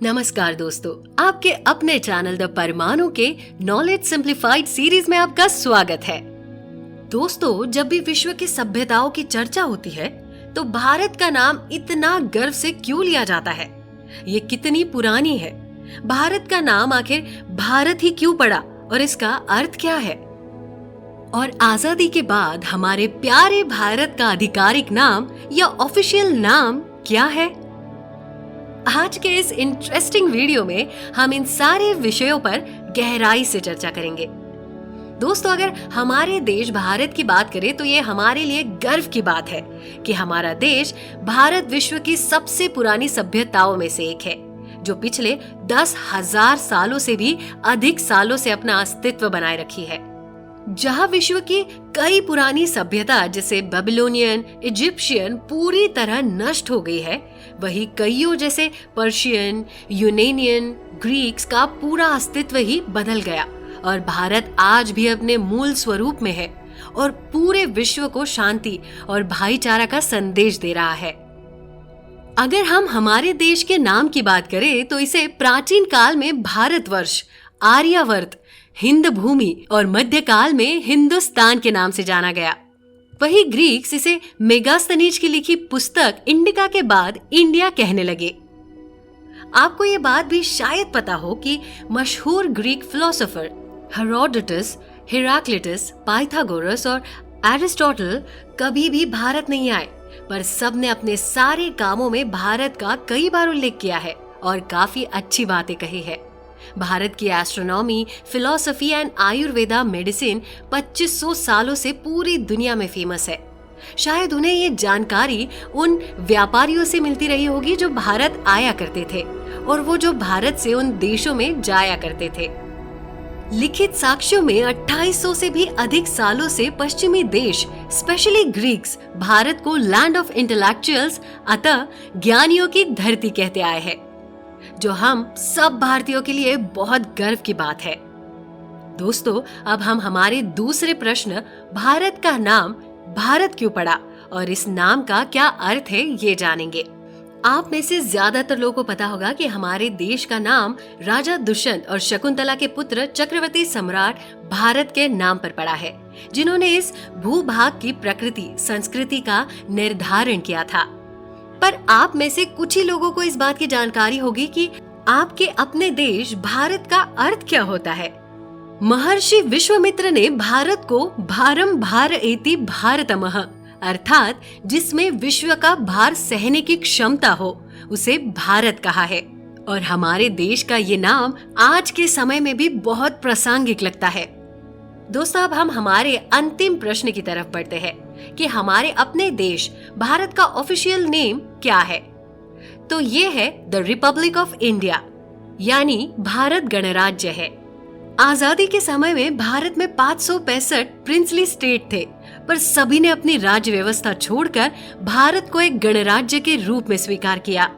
नमस्कार दोस्तों, आपके अपने चैनल द परमाणु के नॉलेज सिंप्लीफाइड सीरीज में आपका स्वागत है। दोस्तों, जब भी विश्व की सभ्यताओं की चर्चा होती है तो भारत का नाम इतना गर्व से क्यों लिया जाता है? ये कितनी पुरानी है? भारत का नाम आखिर भारत ही क्यों पड़ा और इसका अर्थ क्या है? और आजादी के बाद हमारे प्यारे भारत का आधिकारिक नाम या ऑफिशियल नाम क्या है? आज के इस इंटरेस्टिंग वीडियो में हम इन सारे विषयों पर गहराई से चर्चा करेंगे। दोस्तों, अगर हमारे देश भारत की बात करें तो ये हमारे लिए गर्व की बात है कि हमारा देश भारत विश्व की सबसे पुरानी सभ्यताओं में से एक है, जो पिछले 10,000 सालों से भी अधिक सालों से अपना अस्तित्व बनाए रखी है। जहां विश्व की कई पुरानी सभ्यता जैसे बेबीलोनियन, इजिप्शियन पूरी तरह नष्ट हो गई है, वही कईयों जैसे पर्शियन, यूनानियन, ग्रीक्स का पूरा अस्तित्व ही बदल गया और भारत आज भी अपने मूल स्वरूप में है और पूरे विश्व को शांति और भाईचारा का संदेश दे रहा है। अगर हम हमारे देश के नाम की बात करें तो इसे प्राचीन काल में भारतवर्ष, आर्यावर्त, हिंद भूमि और मध्यकाल में हिंदुस्तान के नाम से जाना गया। वही ग्रीक्स इसे मेगास्थनीज की लिखी पुस्तक इंडिका के बाद इंडिया कहने लगे। आपको ये बात भी शायद पता हो कि मशहूर Greek philosopher Herodotus, Heraclitus, Pythagoras और एरिस्टोटल कभी भी भारत नहीं आए, पर सबने अपने सारे कामों में भारत का कई बार उल्लेख किया है और काफी अच्छी बातें कही है। भारत की astronomy, philosophy and Ayurveda medicine 2500 सालों से पूरी दुनिया में फेमस है। शायद उन्हें ये जानकारी उन व्यापारियों से मिलती रही होगी जो भारत आया करते थे और वो जो भारत से उन देशों में जाया करते थे। लिखित साक्ष्यों में 2800 से भी अधिक सालों से पश्चिमी देश, स्पेशली ग्रीक्स, भारत को लैंड ऑफ इंटेलेक्चुअल्स, अतः ज्ञानियों की धरती कहते आए हैं, जो हम सब भारतीयों के लिए बहुत गर्व की बात है। दोस्तों, अब हम हमारे दूसरे प्रश्न, भारत का नाम भारत क्यों पड़ा और इस नाम का क्या अर्थ है, ये जानेंगे। आप में से ज्यादातर लोगों को पता होगा कि हमारे देश का नाम राजा दुष्यंत और शकुंतला के पुत्र चक्रवर्ती सम्राट भारत के नाम पर पड़ा है, जिन्होंने इस भूभाग की प्रकृति, संस्कृति का निर्धारण किया था। पर आप में से कुछ ही लोगों को इस बात की जानकारी होगी कि आपके अपने देश भारत का अर्थ क्या होता है। महर्षि विश्वामित्र ने भारत को भारम भार एति भारतमः, अर्थात जिसमें विश्व का भार सहने की क्षमता हो, उसे भारत कहा है। और हमारे देश का ये नाम आज के समय में भी बहुत प्रासंगिक लगता है। दोस्तों, अब हम हमारे अंतिम प्रश्न की तरफ बढ़ते हैं कि हमारे अपने देश भारत का ऑफिशियल नेम क्या है। तो ये है द रिपब्लिक ऑफ इंडिया, यानी भारत गणराज्य है। आजादी के समय में भारत में 565 प्रिंसली स्टेट थे, पर सभी ने अपनी राज्य व्यवस्था छोड़कर भारत को एक गणराज्य के रूप में स्वीकार किया।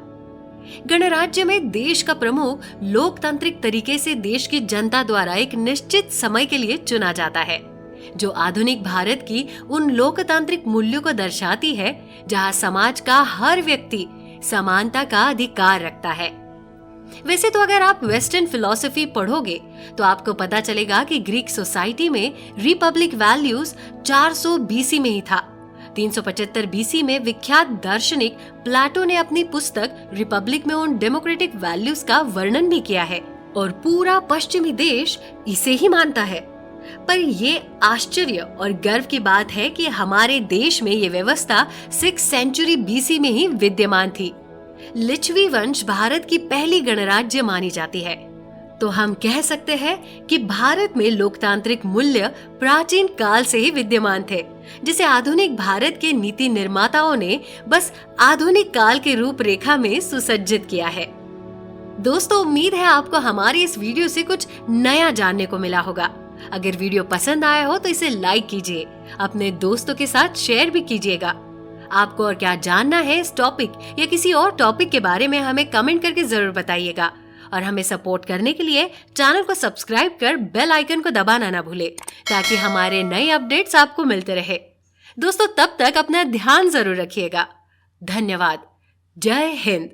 गणराज्य में देश का प्रमुख लोकतांत्रिक तरीके से देश की जनता द्वारा एक निश्चित समय के लिए चुना जाता है, जो आधुनिक भारत की उन लोकतांत्रिक मूल्यों को दर्शाती है जहां समाज का हर व्यक्ति समानता का अधिकार रखता है। वैसे तो अगर आप वेस्टर्न फिलॉसफी पढ़ोगे तो आपको पता चलेगा कि ग्रीक सोसाइटी में रिपब्लिक वैल्यूज 400 बीसी में ही था। 375 बीसी में विख्यात दार्शनिक प्लेटो ने अपनी पुस्तक रिपब्लिक में उन डेमोक्रेटिक वैल्यूज का वर्णन भी किया है और पूरा पश्चिमी देश इसे ही मानता है। पर ये आश्चर्य और गर्व की बात है कि हमारे देश में ये व्यवस्था 6th सेंचुरी बीसी में ही विद्यमान थी। लिच्छवी वंश भारत की पहली गणराज्य मानी जाती है। तो हम कह सकते हैं कि भारत में लोकतांत्रिक मूल्य प्राचीन काल से ही विद्यमान थे, जिसे आधुनिक भारत के नीति निर्माताओं ने बस आधुनिक काल के रूपरेखा में सुसज्जित किया है। दोस्तों, उम्मीद है आपको हमारी इस वीडियो से कुछ नया जानने को मिला होगा। अगर वीडियो पसंद आया हो तो इसे लाइक कीजिए, अपने दोस्तों के साथ शेयर भी कीजिएगा। आपको और क्या जानना है इस टॉपिक या किसी और टॉपिक के बारे में हमें कमेंट करके जरूर बताइएगा। और हमें सपोर्ट करने के लिए चैनल को सब्सक्राइब कर बेल आइकन को दबाना ना भूले, ताकि हमारे नए अपडेट्स आपको मिलते रहे। दोस्तों, तब तक अपना ध्यान जरूर रखिएगा। धन्यवाद। जय हिंद।